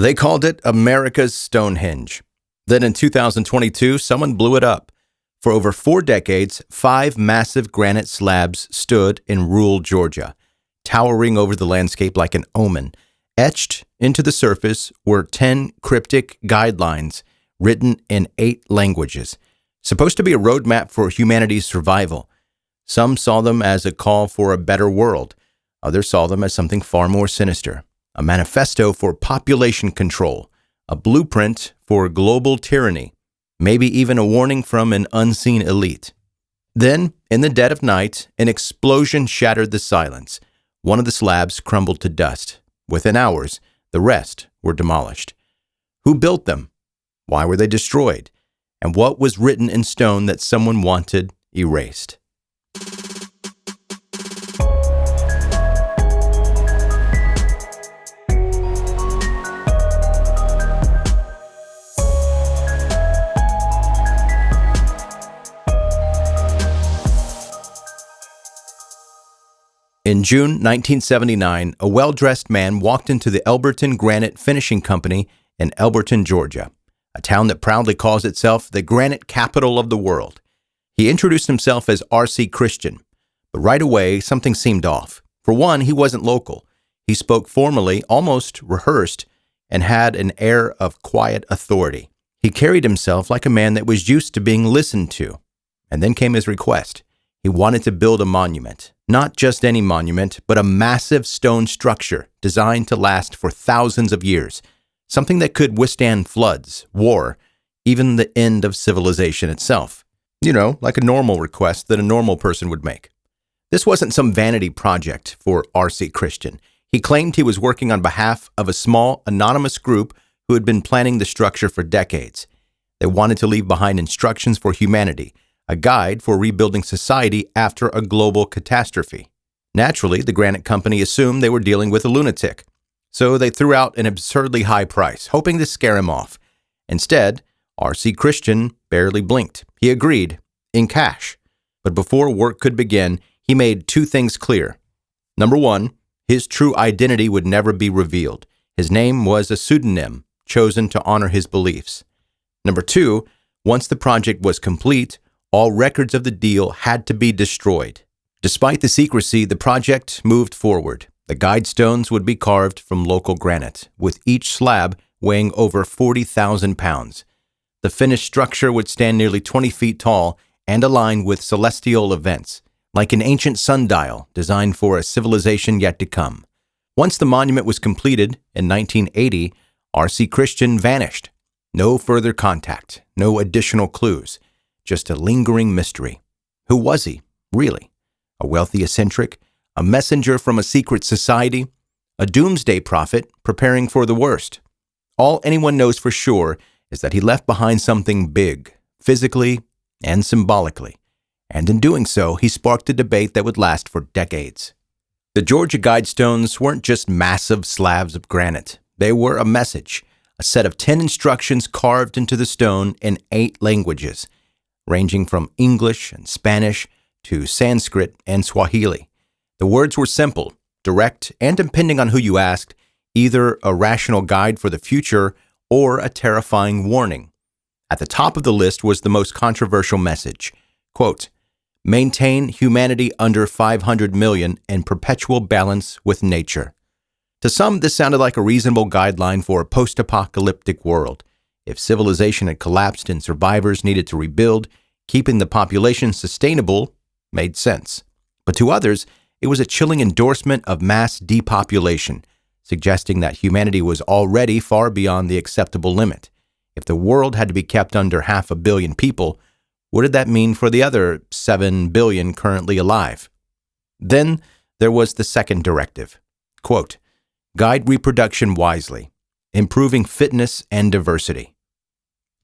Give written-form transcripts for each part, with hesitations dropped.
They called it America's Stonehenge. Then in 2022, someone blew it up. For over 4 decades, 5 massive granite slabs stood in rural Georgia, towering over the landscape like an omen. Etched into the surface were 10 cryptic guidelines written in 8 languages, supposed to be a roadmap for humanity's survival. Some saw them as a call for a better world. Others saw them as something far more sinister, a manifesto for population control, a blueprint for global tyranny, maybe even a warning from an unseen elite. Then, in the dead of night, an explosion shattered the silence. One of the slabs crumbled to dust. Within hours, the rest were demolished. Who built them? Why were they destroyed? And what was written in stone that someone wanted erased? In June 1979, a well-dressed man walked into the Elberton Granite Finishing Company in Elberton, Georgia, a town that proudly calls itself the granite capital of the world. He introduced himself as R.C. Christian, but right away something seemed off. For one, he wasn't local. He spoke formally, almost rehearsed, and had an air of quiet authority. He carried himself like a man that was used to being listened to. And then came his request. He wanted to build a monument. Not just any monument, but a massive stone structure designed to last for thousands of years. Something that could withstand floods, war, even the end of civilization itself. You know, like a normal request that a normal person would make. This wasn't some vanity project for R.C. Christian. He claimed he was working on behalf of a small, anonymous group who had been planning the structure for decades. They wanted to leave behind instructions for humanity, a guide for rebuilding society after a global catastrophe. Naturally, the granite company assumed they were dealing with a lunatic, so they threw out an absurdly high price, hoping to scare him off. Instead, R.C. Christian barely blinked. He agreed, in cash. But before work could begin, he made 2 things clear. Number 1, his true identity would never be revealed. His name was a pseudonym chosen to honor his beliefs. Number 2, once the project was complete, all records of the deal had to be destroyed. Despite the secrecy, the project moved forward. The guidestones would be carved from local granite, with each slab weighing over 40,000 pounds. The finished structure would stand nearly 20 feet tall and align with celestial events, like an ancient sundial designed for a civilization yet to come. Once the monument was completed in 1980, R.C. Christian vanished. No further contact, no additional clues. Just a lingering mystery. Who was he, really? A wealthy eccentric? A messenger from a secret society? A doomsday prophet preparing for the worst? All anyone knows for sure is that he left behind something big, physically and symbolically. And in doing so, he sparked a debate that would last for decades. The Georgia Guidestones weren't just massive slabs of granite. They were a message, a set of 10 instructions carved into the stone in 8 languages, ranging from English and Spanish to Sanskrit and Swahili. The words were simple, direct, and depending on who you asked, either a rational guide for the future or a terrifying warning. At the top of the list was the most controversial message. Quote, maintain humanity under 500 million in perpetual balance with nature. To some, this sounded like a reasonable guideline for a post-apocalyptic world. If civilization had collapsed and survivors needed to rebuild, keeping the population sustainable made sense. But to others, it was a chilling endorsement of mass depopulation, suggesting that humanity was already far beyond the acceptable limit. If the world had to be kept under 500 million people, what did that mean for the other 7 billion currently alive? Then there was the second directive. Quote, guide reproduction wisely, improving fitness and diversity.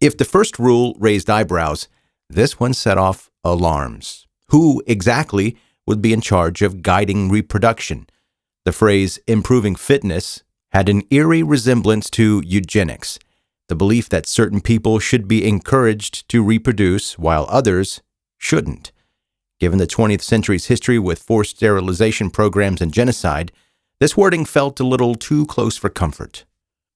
If the first rule raised eyebrows, this one set off alarms. Who exactly would be in charge of guiding reproduction? The phrase improving fitness had an eerie resemblance to eugenics, the belief that certain people should be encouraged to reproduce while others shouldn't. Given the 20th century's history with forced sterilization programs and genocide, this wording felt a little too close for comfort.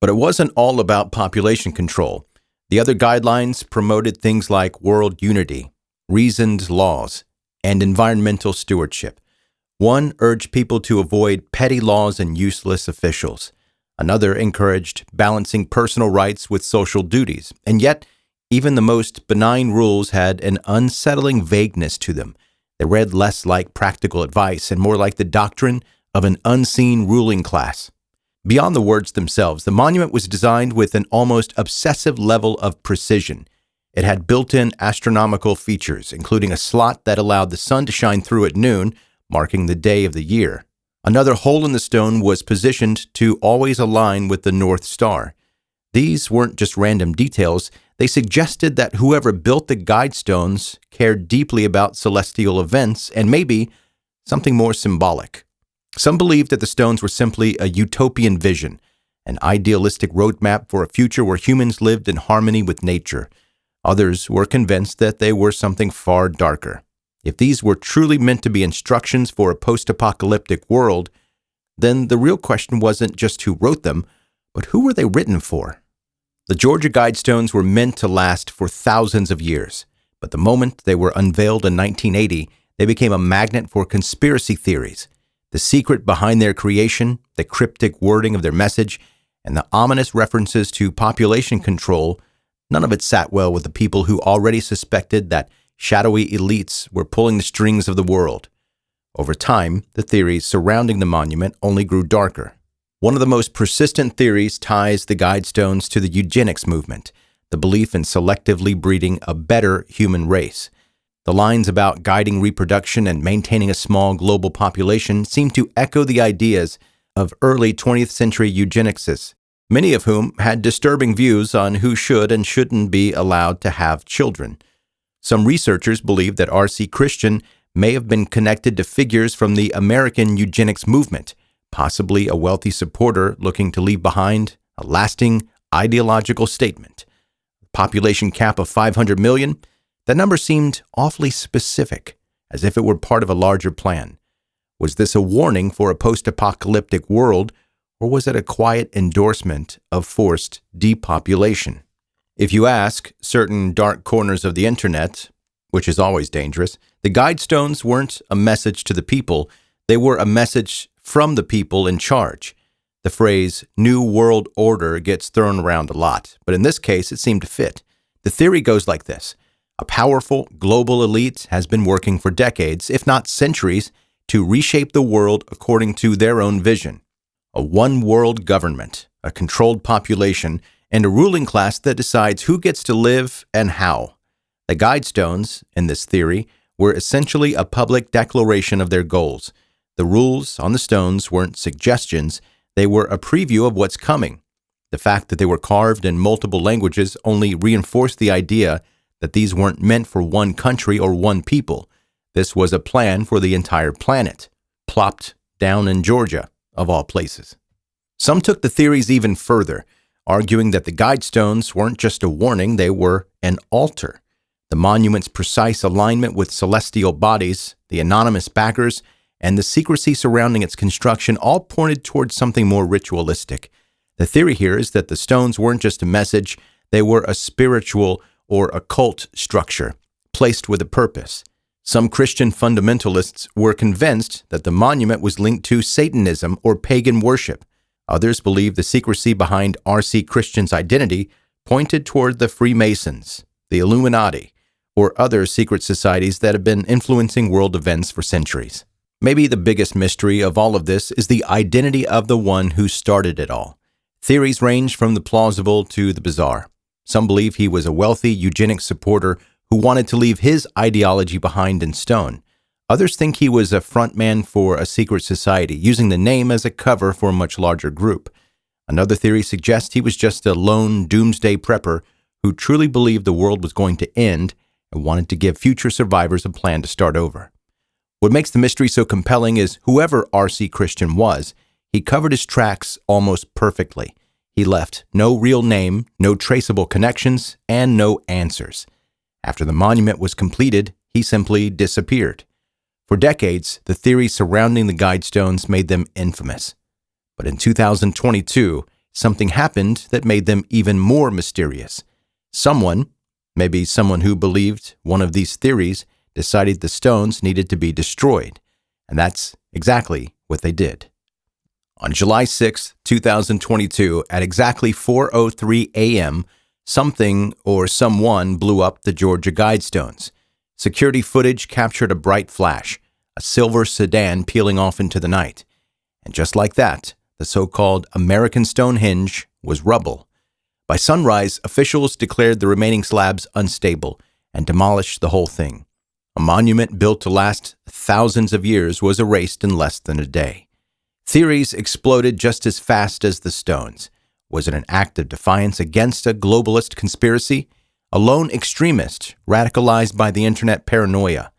But it wasn't all about population control. The other guidelines promoted things like world unity, reasoned laws, and environmental stewardship. One urged people to avoid petty laws and useless officials. Another encouraged balancing personal rights with social duties. And yet, even the most benign rules had an unsettling vagueness to them. They read less like practical advice and more like the doctrine of an unseen ruling class. Beyond the words themselves, the monument was designed with an almost obsessive level of precision. It had built-in astronomical features, including a slot that allowed the sun to shine through at noon, marking the day of the year. Another hole in the stone was positioned to always align with the North Star. These weren't just random details. They suggested that whoever built the Guidestones cared deeply about celestial events and maybe something more symbolic. Some believed that the stones were simply a utopian vision, an idealistic roadmap for a future where humans lived in harmony with nature. Others were convinced that they were something far darker. If these were truly meant to be instructions for a post-apocalyptic world, then the real question wasn't just who wrote them, but who were they written for? The Georgia Guidestones were meant to last for thousands of years, but the moment they were unveiled in 1980, they became a magnet for conspiracy theories. The secret behind their creation, the cryptic wording of their message, and the ominous references to population control, none of it sat well with the people who already suspected that shadowy elites were pulling the strings of the world. Over time, the theories surrounding the monument only grew darker. One of the most persistent theories ties the Guidestones to the eugenics movement, the belief in selectively breeding a better human race. The lines about guiding reproduction and maintaining a small global population seem to echo the ideas of early 20th century eugenicists, many of whom had disturbing views on who should and shouldn't be allowed to have children. Some researchers believe that R.C. Christian may have been connected to figures from the American eugenics movement, possibly a wealthy supporter looking to leave behind a lasting ideological statement. Population cap of 500 million? That number seemed awfully specific, as if it were part of a larger plan. Was this a warning for a post-apocalyptic world, or was it a quiet endorsement of forced depopulation? If you ask certain dark corners of the internet, which is always dangerous, the Guidestones weren't a message to the people, they were a message from the people in charge. The phrase New World Order gets thrown around a lot, but in this case it seemed to fit. The theory goes like this. A powerful global elite has been working for decades, if not centuries, to reshape the world according to their own vision. A one-world government, a controlled population, and a ruling class that decides who gets to live and how. The Guidestones, in this theory, were essentially a public declaration of their goals. The rules on the stones weren't suggestions, they were a preview of what's coming. The fact that they were carved in multiple languages only reinforced the idea that these weren't meant for one country or one people. This was a plan for the entire planet, plopped down in Georgia, of all places. Some took the theories even further, arguing that the Guidestones weren't just a warning, they were an altar. The monument's precise alignment with celestial bodies, the anonymous backers, and the secrecy surrounding its construction all pointed towards something more ritualistic. The theory here is that the stones weren't just a message, they were a spiritual or occult structure, placed with a purpose. Some Christian fundamentalists were convinced that the monument was linked to Satanism or pagan worship. Others believed the secrecy behind R.C. Christian's identity pointed toward the Freemasons, the Illuminati, or other secret societies that have been influencing world events for centuries. Maybe the biggest mystery of all of this is the identity of the one who started it all. Theories range from the plausible to the bizarre. Some believe he was a wealthy eugenics supporter who wanted to leave his ideology behind in stone. Others think he was a frontman for a secret society, using the name as a cover for a much larger group. Another theory suggests he was just a lone doomsday prepper who truly believed the world was going to end and wanted to give future survivors a plan to start over. What makes the mystery so compelling is whoever R.C. Christian was, he covered his tracks almost perfectly. He left no real name, no traceable connections, and no answers. After the monument was completed, he simply disappeared. For decades, the theories surrounding the Guidestones made them infamous. But in 2022, something happened that made them even more mysterious. Someone, maybe someone who believed one of these theories, decided the stones needed to be destroyed, and that's exactly what they did. On July 6, 2022, at exactly 4:03 a.m., something or someone blew up the Georgia Guidestones. Security footage captured a bright flash, a silver sedan peeling off into the night. And just like that, the so-called American Stonehenge was rubble. By sunrise, officials declared the remaining slabs unstable and demolished the whole thing. A monument built to last thousands of years was erased in less than a day. Theories exploded just as fast as the stones. Was it an act of defiance against a globalist conspiracy? A lone extremist radicalized by the internet paranoia?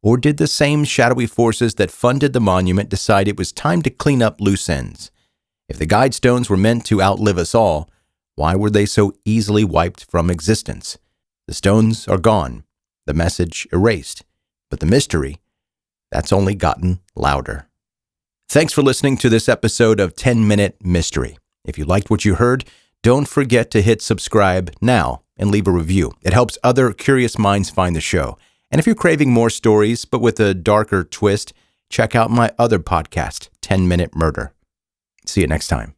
Or did the same shadowy forces that funded the monument decide it was time to clean up loose ends? If the Guidestones were meant to outlive us all, why were they so easily wiped from existence? The stones are gone, the message erased, but the mystery, that's only gotten louder. Thanks for listening to this episode of 10-Minute Mystery. If you liked what you heard, don't forget to hit subscribe now and leave a review. It helps other curious minds find the show. And if you're craving more stories, but with a darker twist, check out my other podcast, 10-Minute Murder. See you next time.